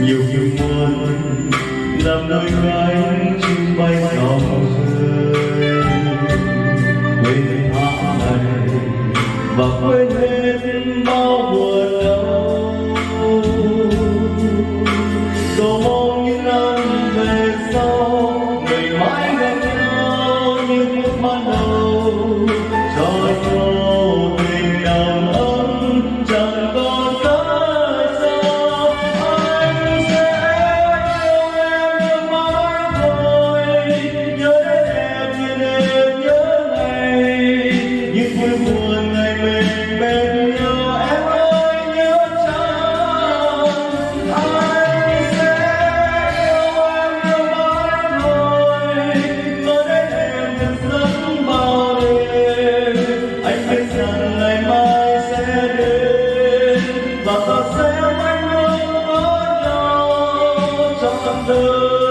nhiều nhiều muôn làm nơi cánh chim bay lòng rơi, quên tháng ngày và quên hết bao buồn đau. Cầu mong những năm về sau ngày mãi gặp nhau như lúc ban đầu, cho nhau tình đầm ấm chẳng còn cách sao. Anh sẽ yêu em mãi thôi, nhớ đến em như đêm nhớ ngày, những vui buồn ngày mình bên nhau. Em ơi nhớ chăng anh sẽ yêu em mãi thôi, nhớ đến em thật giấc bao đêm. Anh biết rằng ngày mai sẽ đến và ta sẽ mãi luôn có nhau trong đời.